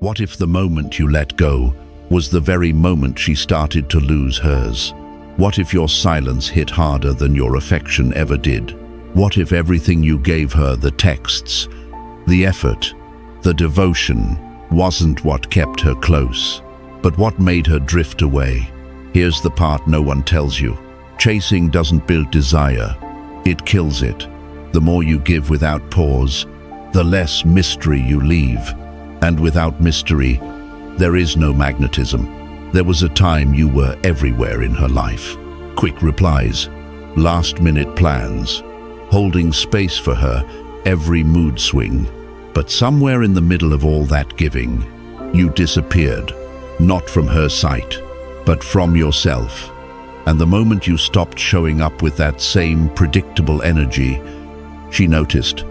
What if the moment you let go was the very moment she started to lose hers? What if your silence hit harder than your affection ever did? What if everything you gave her, the texts, the effort, the devotion, wasn't what kept her close, but what made her drift away? Here's the part no one tells you. Chasing doesn't build desire, it kills it. The more you give without pause, the less mystery you leave. And without mystery, there is no magnetism. There was a time you were everywhere in her life. Quick replies, last-minute plans, holding space for her every mood swing. But somewhere in the middle of all that giving, you disappeared, not from her sight, but from yourself. And the moment you stopped showing up with that same predictable energy, she noticed.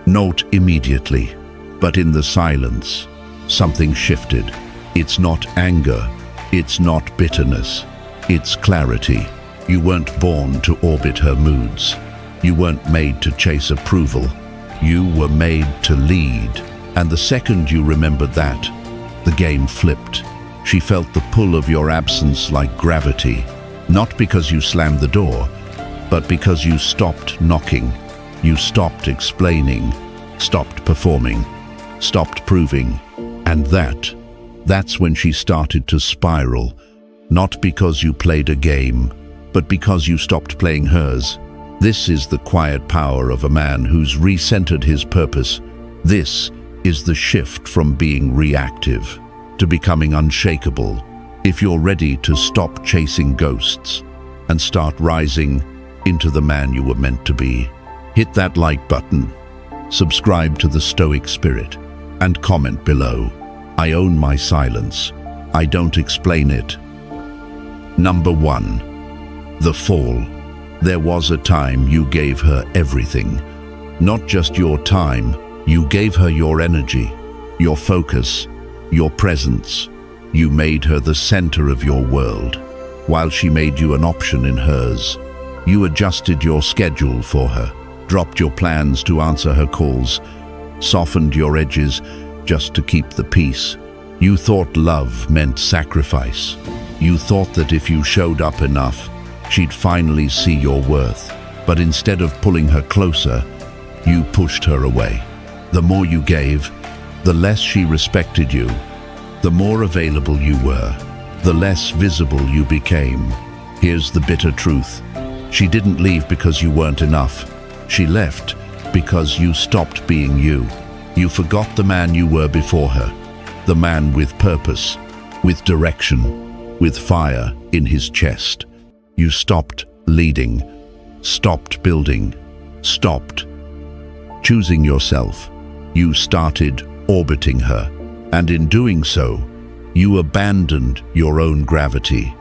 Not immediately, but in the silence, something shifted. It's not anger, it's not bitterness, it's clarity. You weren't born to orbit her moods. You weren't made to chase approval. You were made to lead. And the second you remembered that, the game flipped. She felt the pull of your absence like gravity, not because you slammed the door, but because you stopped knocking. You stopped explaining, stopped performing, stopped proving. And that's when she started to spiral, not because you played a game, but because you stopped playing hers. This is the quiet power of a man who's recentered his purpose. This is the shift from being reactive to becoming unshakable. If you're ready to stop chasing ghosts and start rising into the man you were meant to be, hit that like button, subscribe to the Stoic Spirit, and comment below. I own my silence. I don't explain it. Number 1. The fall. There was a time you gave her everything. Not just your time, you gave her your energy, your focus, your presence. You made her the center of your world. While she made you an option in hers, you adjusted your schedule for her, dropped your plans to answer her calls, softened your edges just to keep the peace. You thought love meant sacrifice. You thought that if you showed up enough, she'd finally see your worth. But instead of pulling her closer, you pushed her away. The more you gave, the less she respected you. The more available you were, the less visible you became. Here's the bitter truth. She didn't leave because you weren't enough. She left because you stopped being you. You forgot the man you were before her, the man with purpose, with direction, with fire in his chest. You stopped leading, stopped building, stopped choosing yourself. You started orbiting her, and in doing so, you abandoned your own gravity.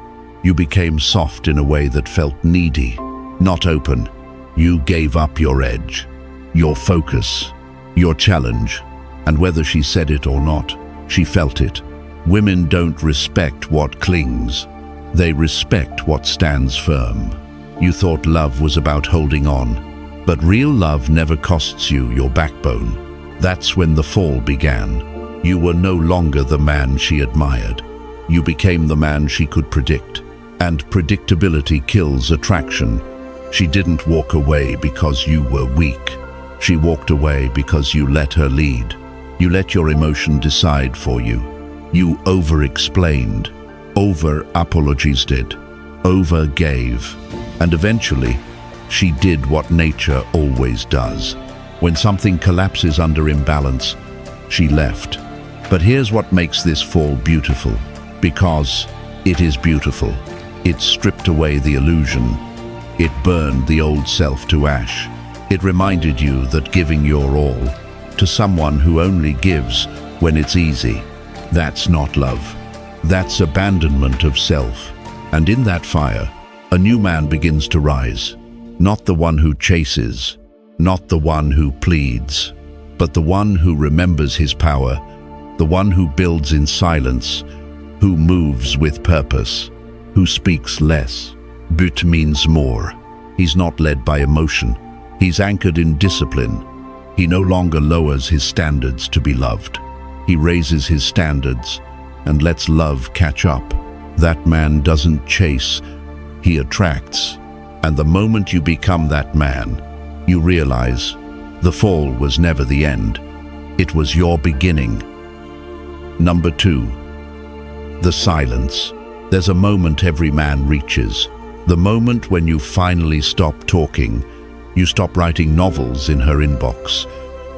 You became soft in a way that felt needy, not open. You gave up your edge, your focus, your challenge, and whether she said it or not, she felt it. Women don't respect what clings. They respect what stands firm. You thought love was about holding on, but real love never costs you your backbone. That's when the fall began. You were no longer the man she admired. You became the man she could predict, and predictability kills attraction. She didn't walk away because you were weak. She walked away because you let her lead. You let your emotion decide for you. You over-explained, over-apologized, over-gave, and eventually, she did what nature always does. When something collapses under imbalance, she left. But here's what makes this fall beautiful. Because it is beautiful. It stripped away the illusion. It burned the old self to ash. It reminded you that giving your all to someone who only gives when it's easy, that's not love. That's abandonment of self. And in that fire, a new man begins to rise. Not the one who chases, not the one who pleads, but the one who remembers his power, the one who builds in silence, who moves with purpose, who speaks less, but means more. He's not led by emotion. He's anchored in discipline. He no longer lowers his standards to be loved. He raises his standards and lets love catch up. That man doesn't chase, he attracts. And the moment you become that man, you realize the fall was never the end. It was your beginning. Number 2, the silence. There's a moment every man reaches. The moment when you finally stop talking. You stop writing novels in her inbox.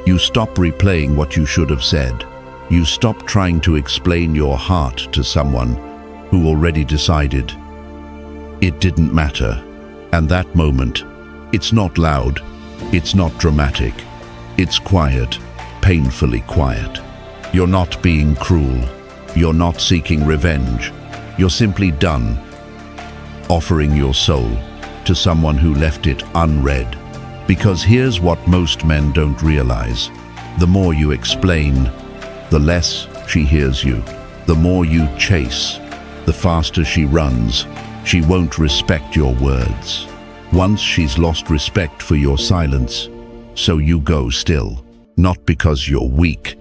You stop replaying what you should have said. You stop trying to explain your heart to someone who already decided it didn't matter. And that moment, it's not loud, it's not dramatic, it's quiet, painfully quiet. You're not being cruel, you're not seeking revenge, you're simply done offering your soul to someone who left it unread. Because here's what most men don't realize. The more you explain, the less she hears you. The more you chase, the faster she runs. She won't respect your words. Once she's lost respect for your silence, so you go still. Not because you're weak,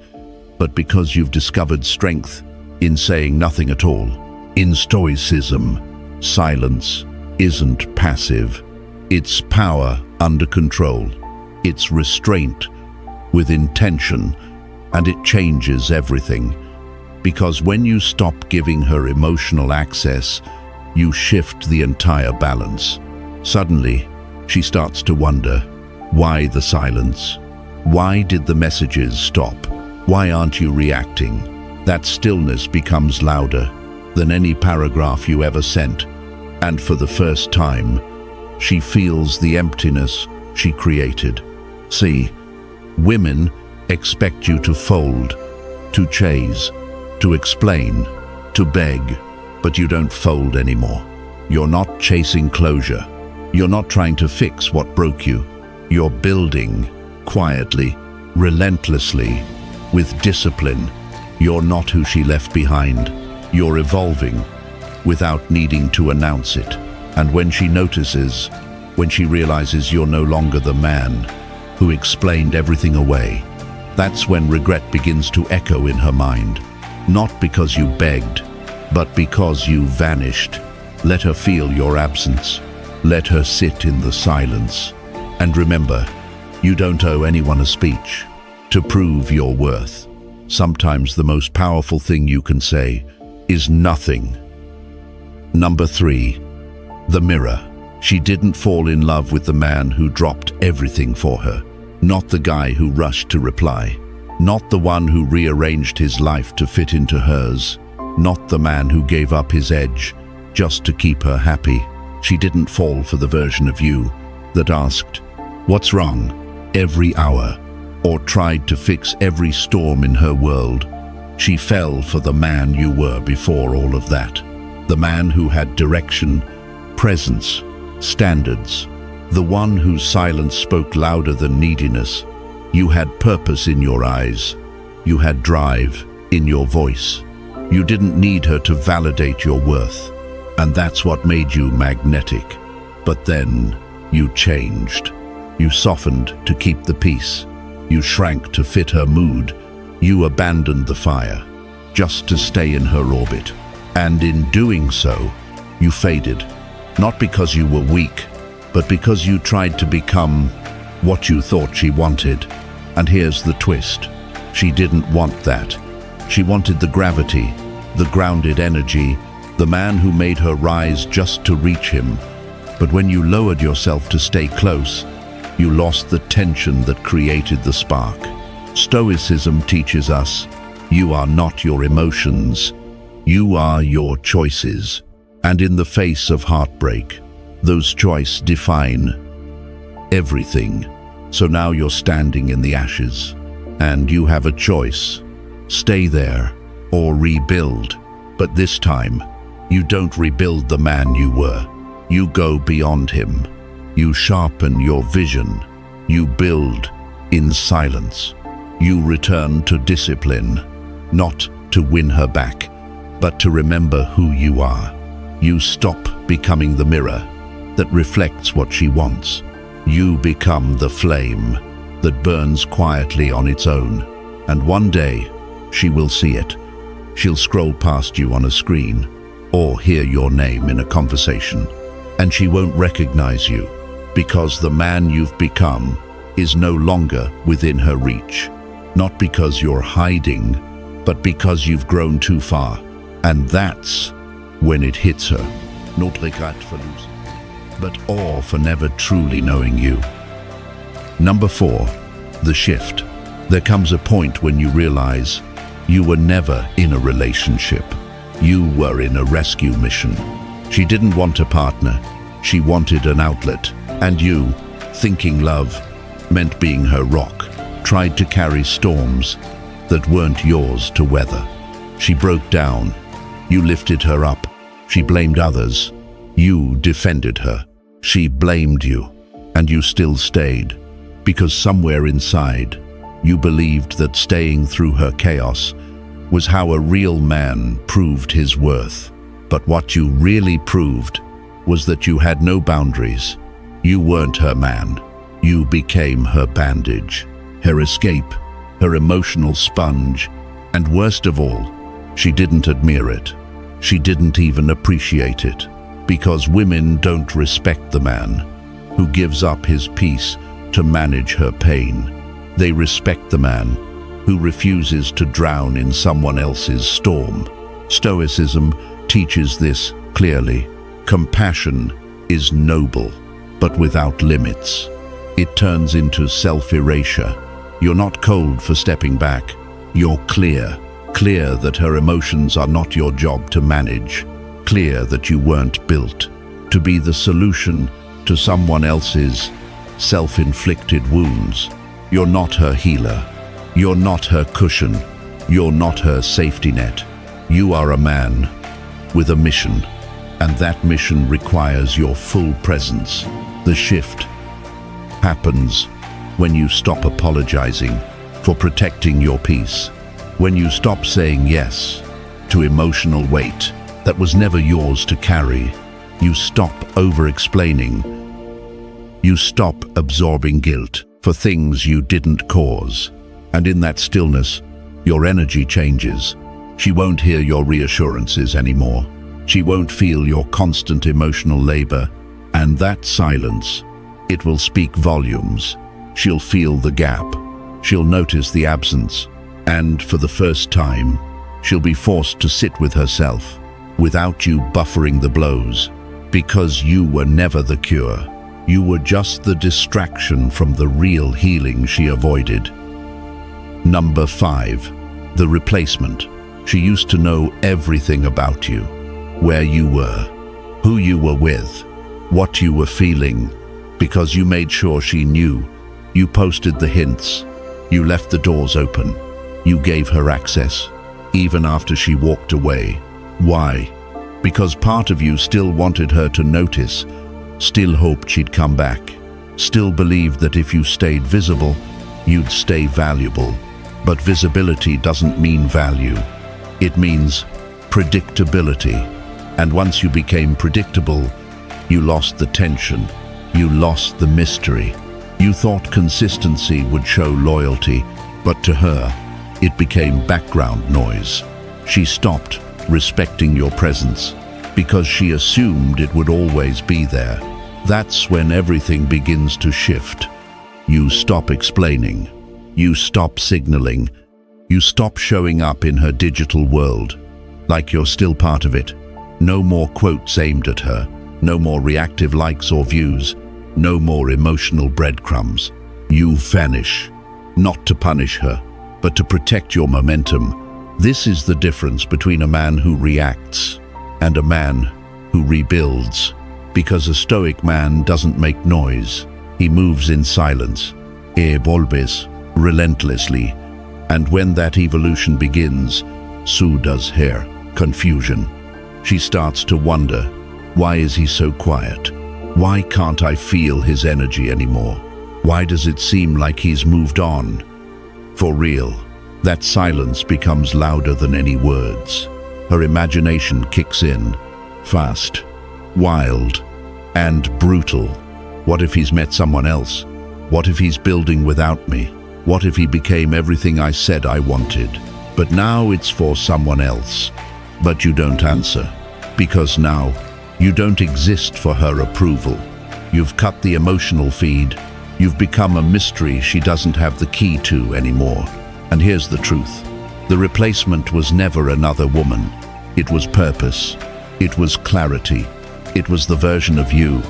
but because you've discovered strength in saying nothing at all. In Stoicism, silence isn't passive. It's power under control. It's restraint with intention, and it changes everything. Because when you stop giving her emotional access, you shift the entire balance. Suddenly, she starts to wonder, why the silence? Why did the messages stop? Why aren't you reacting? That stillness becomes louder than any paragraph you ever sent. And for the first time, she feels the emptiness she created. See, women expect you to fold, to chase, to explain, to beg, but you don't fold anymore. You're not chasing closure. You're not trying to fix what broke you. You're building, quietly, relentlessly, with discipline. You're not who she left behind. You're evolving, without needing to announce it. And when she notices, when she realizes you're no longer the man who explained everything away, that's when regret begins to echo in her mind. Not because you begged, but because you vanished. Let her feel your absence. Let her sit in the silence. And remember, you don't owe anyone a speech to prove your worth. Sometimes the most powerful thing you can say is nothing. Number 3, the mirror. She didn't fall in love with the man who dropped everything for her. Not the guy who rushed to reply. Not the one who rearranged his life to fit into hers. Not the man who gave up his edge just to keep her happy. She didn't fall for the version of you that asked, "What's wrong?" every hour, or tried to fix every storm in her world. She fell for the man you were before all of that. The man who had direction, presence, standards. The one whose silence spoke louder than neediness. You had purpose in your eyes. You had drive in your voice. You didn't need her to validate your worth. And that's what made you magnetic. But then you changed. You softened to keep the peace. You shrank to fit her mood. You abandoned the fire just to stay in her orbit. And in doing so, you faded. Not because you were weak, but because you tried to become what you thought she wanted. And here's the twist. She didn't want that. She wanted the gravity, the grounded energy, the man who made her rise just to reach him. But when you lowered yourself to stay close, you lost the tension that created the spark. Stoicism teaches us, you are not your emotions, you are your choices. And in the face of heartbreak, those choices define everything. So now you're standing in the ashes, and you have a choice. Stay there, or rebuild. But this time, you don't rebuild the man you were. You go beyond him. You sharpen your vision. You build in silence. You return to discipline, not to win her back, but to remember who you are. You stop becoming the mirror that reflects what she wants. You become the flame that burns quietly on its own. And one day, she will see it. She'll scroll past you on a screen or hear your name in a conversation, and she won't recognize you because the man you've become is no longer within her reach. Not because you're hiding, but because you've grown too far. And that's when it hits her. Not regret for losing, but awe for never truly knowing you. Number 4, the shift. There comes a point when you realize you were never in a relationship. You were in a rescue mission. She didn't want a partner. She wanted an outlet. And you, thinking love meant being her rock, tried to carry storms that weren't yours to weather. She broke down. You lifted her up. She blamed others. You defended her. She blamed you. And you still stayed. Because somewhere inside, you believed that staying through her chaos was how a real man proved his worth. But what you really proved was that you had no boundaries. You weren't her man. You became her bandage, her escape, her emotional sponge, and worst of all, she didn't admire it. She didn't even appreciate it, because women don't respect the man who gives up his peace to manage her pain. They respect the man who refuses to drown in someone else's storm. Stoicism teaches this clearly. Compassion is noble, but without limits. It turns into self-erasure. You're not cold for stepping back. You're clear that her emotions are not your job to manage. Clear that you weren't built to be the solution to someone else's self-inflicted wounds. You're not her healer. You're not her cushion. You're not her safety net. You are a man with a mission, and that mission requires your full presence. The shift happens when you stop apologizing for protecting your peace, when you stop saying yes to emotional weight that was never yours to carry. You stop over-explaining. You stop absorbing guilt for things you didn't cause. And in that stillness, your energy changes. She won't hear your reassurances anymore. She won't feel your constant emotional labor. And that silence, it will speak volumes. She'll feel the gap. She'll notice the absence. And for the first time, she'll be forced to sit with herself without you buffering the blows. Because you were never the cure. You were just the distraction from the real healing she avoided. Number 5, the replacement. She used to know everything about you. Where you were, who you were with, what you were feeling, because you made sure she knew. You posted the hints. You left the doors open. You gave her access, even after she walked away. Why? Because part of you still wanted her to notice, still hoped she'd come back, still believed that if you stayed visible, you'd stay valuable. But visibility doesn't mean value. It means predictability. And once you became predictable, you lost the tension. You lost the mystery. You thought consistency would show loyalty, but to her, it became background noise. She stopped respecting your presence because she assumed it would always be there. That's when everything begins to shift. You stop explaining. You stop signaling. You stop showing up in her digital world like you're still part of it. No more quotes aimed at her. No more reactive likes or views. No more emotional breadcrumbs. You vanish, not to punish her, but to protect your momentum. This is the difference between a man who reacts and a man who rebuilds. Because a stoic man doesn't make noise. He moves in silence, evolves relentlessly. And when that evolution begins, so does her confusion. She starts to wonder, why is he so quiet? Why can't I feel his energy anymore? Why does it seem like he's moved on? For real, that silence becomes louder than any words. Her imagination kicks in, fast, wild, and brutal. What if he's met someone else? What if he's building without me? What if he became everything I said I wanted? But now it's for someone else. But you don't answer, because now you don't exist for her approval. You've cut the emotional feed. You've become a mystery she doesn't have the key to anymore. And here's the truth. The replacement was never another woman. It was purpose. It was clarity. It was the version of you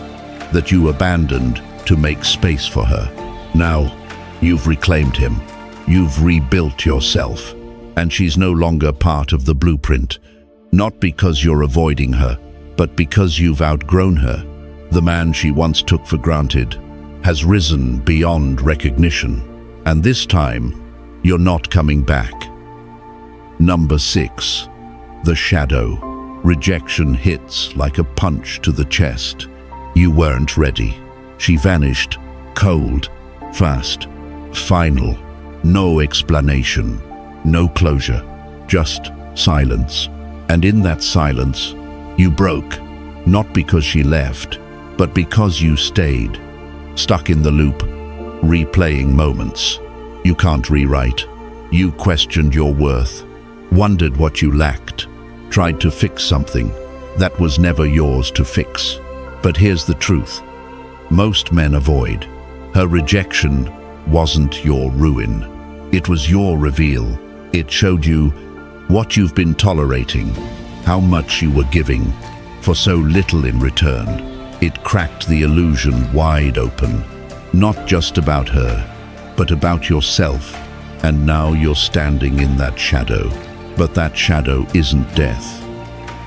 that you abandoned to make space for her. Now, you've reclaimed him. You've rebuilt yourself. And she's no longer part of the blueprint. Not because you're avoiding her, but because you've outgrown her. The man she once took for granted has risen beyond recognition. And this time, you're not coming back. Number 6. The shadow. Rejection hits like a punch to the chest. You weren't ready. She vanished, cold, fast, final. No explanation, no closure, just silence. And in that silence, you broke, not because she left, but because you stayed, stuck in the loop, replaying moments you can't rewrite. You questioned your worth, wondered what you lacked, tried to fix something that was never yours to fix. But here's the truth. Most men avoid. Her rejection wasn't your ruin. It was your reveal. It showed you what you've been tolerating, how much you were giving for so little in return. It cracked the illusion wide open, not just about her, but about yourself. And now you're standing in that shadow. But that shadow isn't death.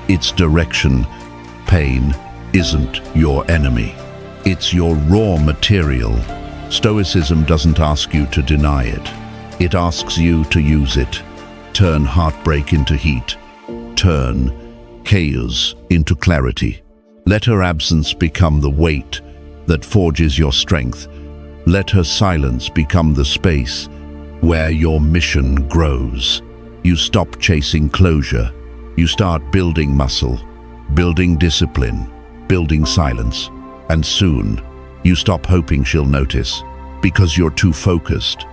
Its direction, pain, isn't your enemy. It's your raw material. Stoicism doesn't ask you to deny it. It asks you to use it. Turn heartbreak into heat. Turn chaos into clarity. Let her absence become the weight that forges your strength. Let her silence become the space where your mission grows. You stop chasing closure. You start building muscle, building discipline, building silence. And soon, you stop hoping she'll notice, because you're too focused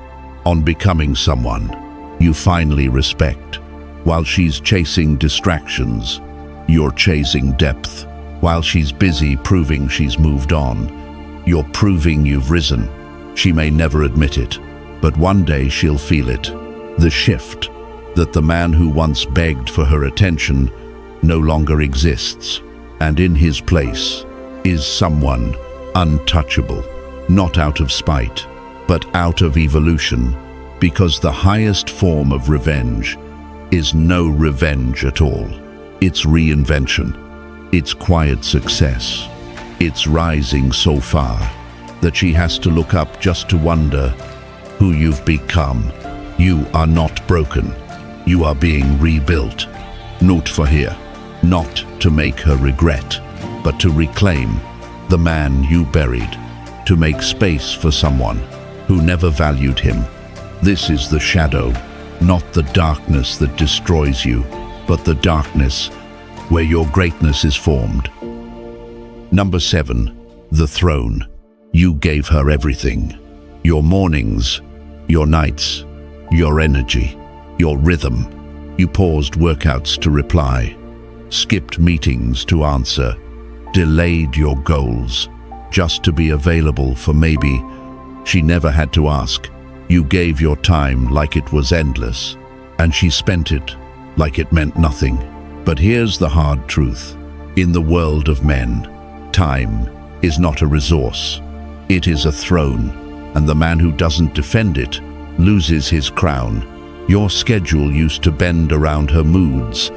on becoming someone you finally respect. While she's chasing distractions, you're chasing depth. While she's busy proving she's moved on, you're proving you've risen. She may never admit it, but one day she'll feel it. The shift, that the man who once begged for her attention no longer exists, and in his place is someone untouchable, not out of spite, but out of evolution, because the highest form of revenge is no revenge at all. It's reinvention. It's quiet success. It's rising so far that she has to look up just to wonder who you've become. You are not broken. You are being rebuilt. Not for her, not to make her regret, but to reclaim the man you buried, to make space for someone who never valued him. This is the shadow, not the darkness that destroys you, but the darkness where your greatness is formed. Number 7, the throne. You gave her everything. Your mornings, your nights, your energy, your rhythm. You paused workouts to reply, skipped meetings to answer, delayed your goals just to be available for maybe. She never had to ask. You gave your time like it was endless, and she spent it like it meant nothing. But here's the hard truth. In the world of men, time is not a resource. It is a throne, and the man who doesn't defend it loses his crown. Your schedule used to bend around her moods.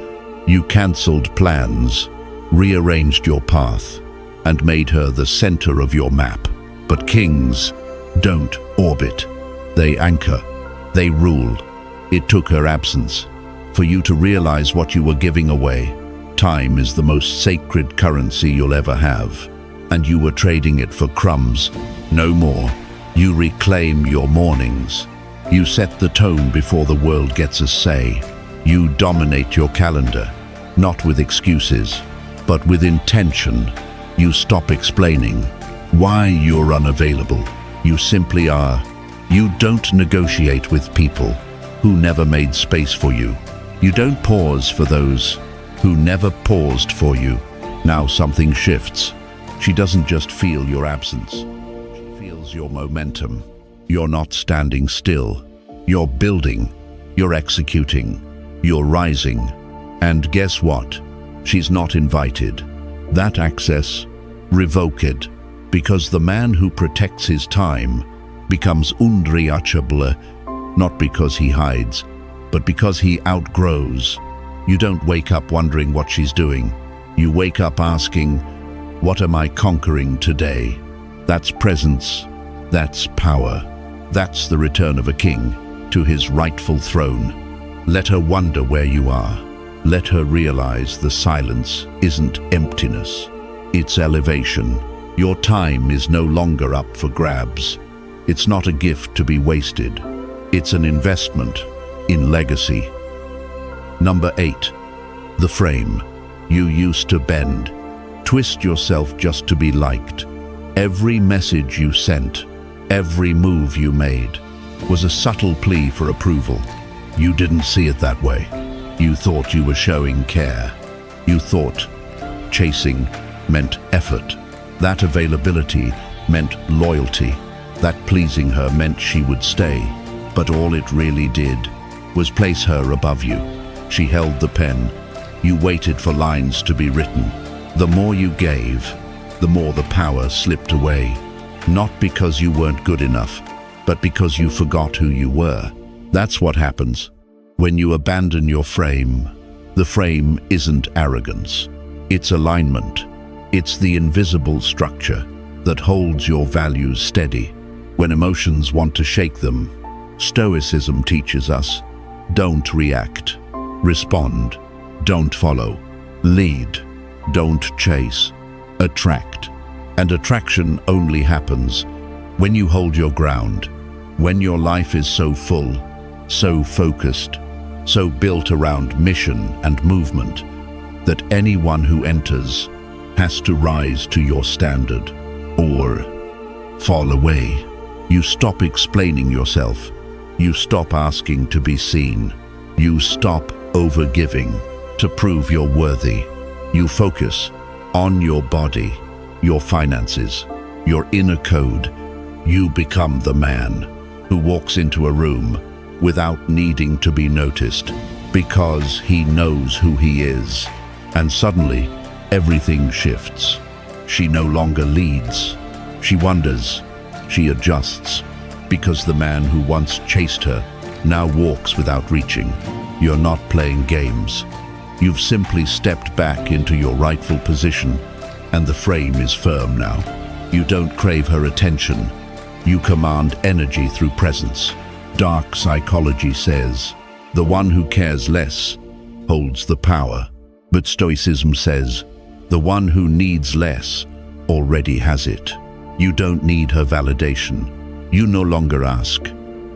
You cancelled plans, rearranged your path, and made her the center of your map. But kings don't orbit. They anchor. They rule. It took her absence for you to realize what you were giving away. Time is the most sacred currency you'll ever have, and you were trading it for crumbs. No more. You reclaim your mornings. You set the tone before the world gets a say. You dominate your calendar, not with excuses, but with intention. You stop explaining why you're unavailable. You simply are. You don't negotiate with people. who never made space for you. You don't pause for those who never paused for you. Now something shifts. She doesn't just feel your absence. She feels your momentum. You're not standing still. You're building. You're executing. You're rising. And guess what? She's not invited. That access, revoked, because the man who protects his time becomes unreachable, not because he hides, but because he outgrows. You don't wake up wondering what she's doing. You wake up asking, what am I conquering today? That's presence. That's power. That's the return of a king to his rightful throne. Let her wonder where you are. Let her realize the silence isn't emptiness. It's elevation. Your time is no longer up for grabs. It's not a gift to be wasted. It's an investment in legacy. Number 8, the frame. You used to bend, twist yourself just to be liked. Every message you sent, every move you made, was a subtle plea for approval. You didn't see it that way. You thought you were showing care. You thought chasing meant effort. That availability meant loyalty. That pleasing her meant she would stay. But all it really did was place her above you. She held the pen. You waited for lines to be written. The more you gave, the more the power slipped away. Not because you weren't good enough, but because you forgot who you were. That's what happens when you abandon your frame. The frame isn't arrogance. It's alignment. It's the invisible structure that holds your values steady when emotions want to shake them. Stoicism teaches us, don't react. Respond. Don't follow. Lead. Don't chase. Attract. And attraction only happens when you hold your ground, when your life is so full, so focused, so built around mission and movement, that anyone who enters has to rise to your standard or fall away. You stop explaining yourself. You stop asking to be seen. You stop overgiving to prove you're worthy. You focus on your body, your finances, your inner code. You become the man who walks into a room without needing to be noticed because he knows who he is. And suddenly, everything shifts. She no longer leads. She wonders. She adjusts. Because the man who once chased her now walks without reaching. You're not playing games. You've simply stepped back into your rightful position, and the frame is firm now. You don't crave her attention. You command energy through presence. Dark psychology says, the one who cares less holds the power. But Stoicism says, the one who needs less already has it. You don't need her validation. You no longer ask,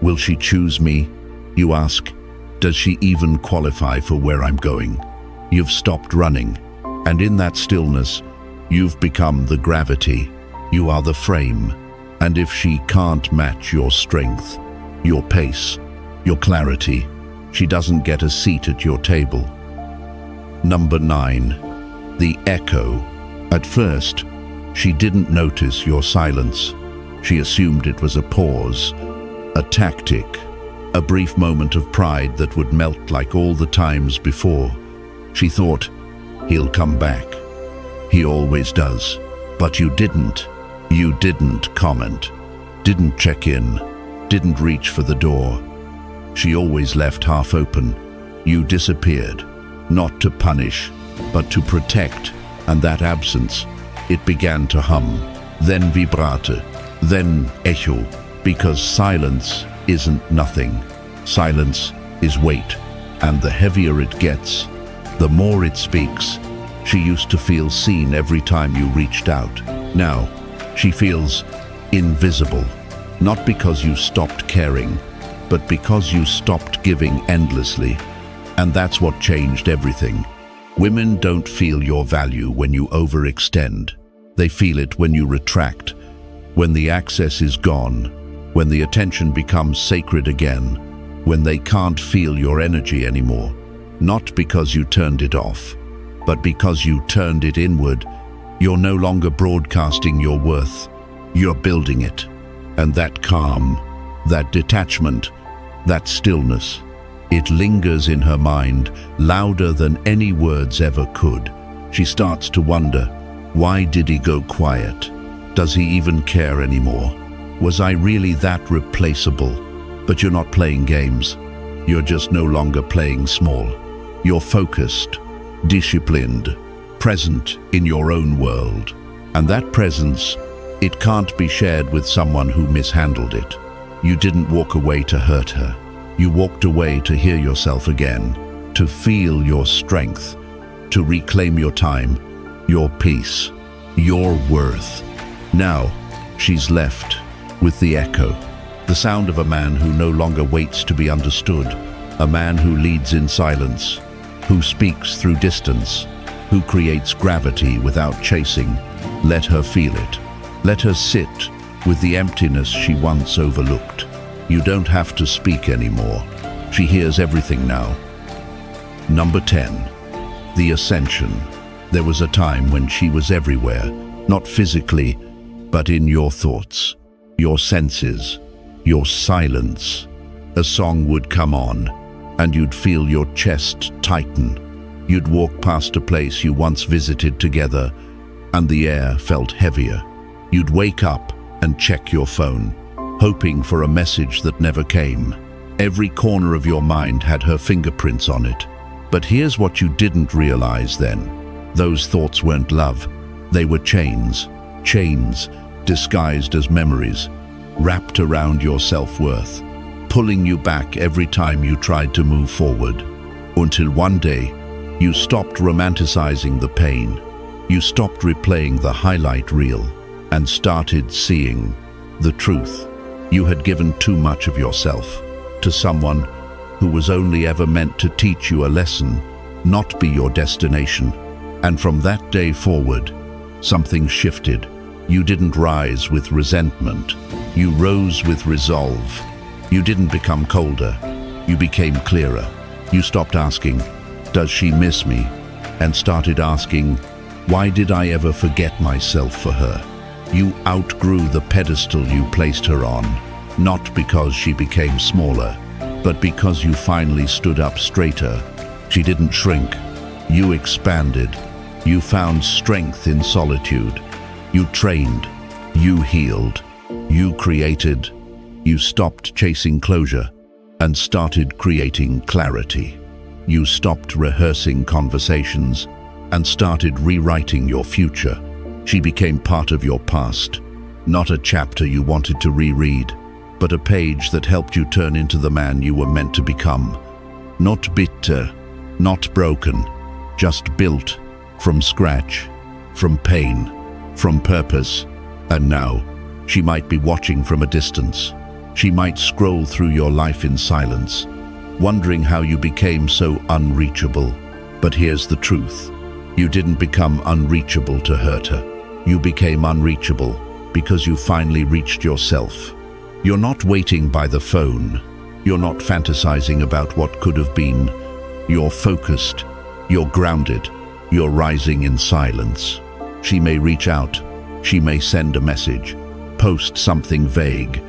will she choose me? You ask, does she even qualify for where I'm going? You've stopped running, and in that stillness, you've become the gravity. You are the frame, and if she can't match your strength, your pace, your clarity, she doesn't get a seat at your table. Number 9, the echo. At first, she didn't notice your silence. She assumed it was a pause, a tactic, a brief moment of pride that would melt like all the times before. She thought, he'll come back. He always does. But you didn't. You didn't comment, didn't check in, didn't reach for the door. She always left half open. You disappeared, not to punish, but to protect, and that absence, it began to hum, then vibrate, then echo, because silence isn't nothing. Silence is weight, and the heavier it gets, the more it speaks. She used to feel seen every time you reached out. Now, she feels invisible, not because you stopped caring, but because you stopped giving endlessly. And that's what changed everything. Women don't feel your value when you overextend. They feel it when you retract, when the access is gone, when the attention becomes sacred again, when they can't feel your energy anymore, not because you turned it off, but because you turned it inward. You're no longer broadcasting your worth, you're building it. And that calm, that detachment, that stillness, it lingers in her mind, louder than any words ever could. She starts to wonder, why did he go quiet? Does he even care anymore? Was I really that replaceable? But you're not playing games. You're just no longer playing small. You're focused, disciplined, present in your own world. And that presence, it can't be shared with someone who mishandled it. You didn't walk away to hurt her. You walked away to hear yourself again, to feel your strength, to reclaim your time, your peace, your worth. Now, she's left with the echo, the sound of a man who no longer waits to be understood, a man who leads in silence, who speaks through distance, who creates gravity without chasing. Let her feel it. Let her sit with the emptiness she once overlooked. You don't have to speak anymore. She hears everything now. Number 10. The ascension. There was a time when she was everywhere, not physically, but in your thoughts, your senses, your silence. A song would come on, and you'd feel your chest tighten. You'd walk past a place you once visited together, and the air felt heavier. You'd wake up and check your phone, hoping for a message that never came. Every corner of your mind had her fingerprints on it. But here's what you didn't realize then. Those thoughts weren't love. They were chains. Chains disguised as memories, wrapped around your self-worth, pulling you back every time you tried to move forward. Until one day, you stopped romanticizing the pain. You stopped replaying the highlight reel and started seeing the truth. You had given too much of yourself to someone who was only ever meant to teach you a lesson, not be your destination. And from that day forward, something shifted. You didn't rise with resentment. You rose with resolve. You didn't become colder. You became clearer. You stopped asking, "Does she miss me?" and started asking, "Why did I ever forget myself for her?" You outgrew the pedestal you placed her on, not because she became smaller, but because you finally stood up straighter. She didn't shrink. You expanded. You found strength in solitude. You trained. You healed. You created. You stopped chasing closure and started creating clarity. You stopped rehearsing conversations and started rewriting your future. She became part of your past, not a chapter you wanted to reread, but a page that helped you turn into the man you were meant to become. Not bitter, not broken, just built from scratch, from pain, from purpose. And now, she might be watching from a distance. She might scroll through your life in silence, wondering how you became so unreachable. But here's the truth. You didn't become unreachable to hurt her. You became unreachable because you finally reached yourself. You're not waiting by the phone. You're not fantasizing about what could have been. You're focused. You're grounded. You're rising in silence. She may reach out. She may send a message, post something vague,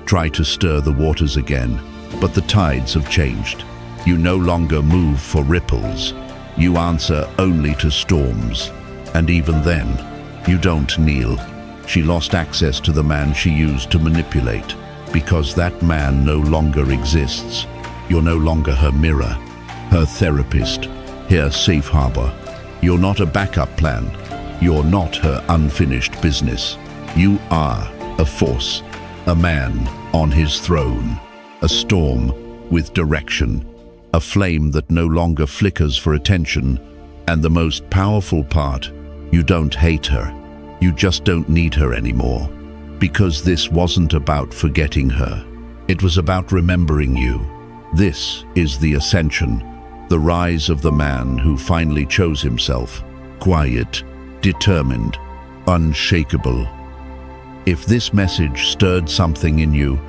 try to stir the waters again. But the tides have changed. You no longer move for ripples. You answer only to storms. And even then, you don't kneel. She lost access to the man she used to manipulate, because that man no longer exists. You're no longer her mirror, her therapist, her safe harbor. You're not a backup plan. You're not her unfinished business. You are a force, a man on his throne, a storm with direction, a flame that no longer flickers for attention. And the most powerful part, you don't hate her. You just don't need her anymore. Because this wasn't about forgetting her. It was about remembering you. This is the ascension, the rise of the man who finally chose himself, quiet, determined, unshakable. If this message stirred something in you,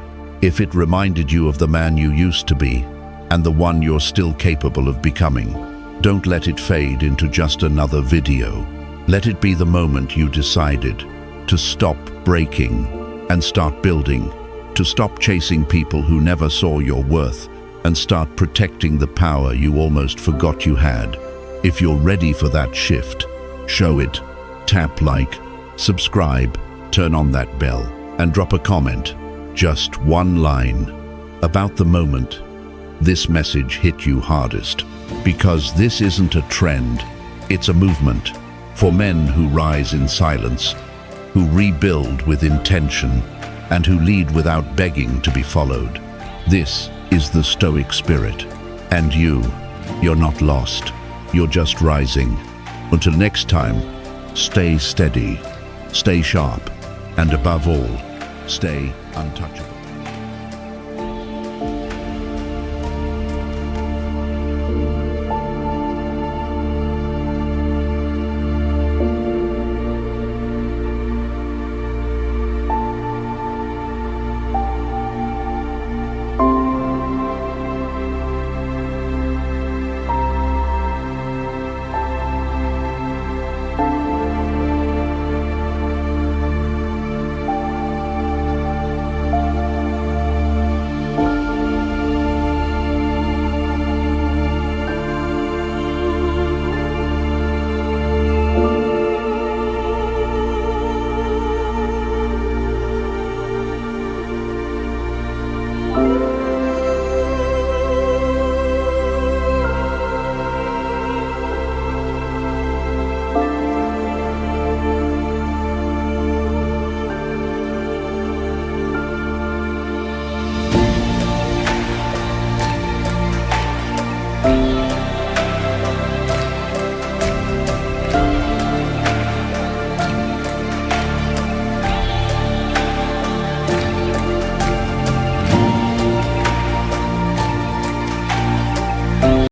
If it reminded you of the man you used to be and the one you're still capable of becoming, don't let it fade into just another video. Let it be the moment you decided to stop breaking and start building, to stop chasing people who never saw your worth and start protecting the power you almost forgot you had. If you're ready for that shift, show it. Tap like, subscribe, turn on that bell, and drop a comment. Just one line about the moment this message hit you hardest. Because this isn't a trend, it's a movement for men who rise in silence, who rebuild with intention, and who lead without begging to be followed. This is the Stoic spirit. And you're not lost. You're just rising. Until next time, stay steady, stay sharp, and above all, stay untouchable.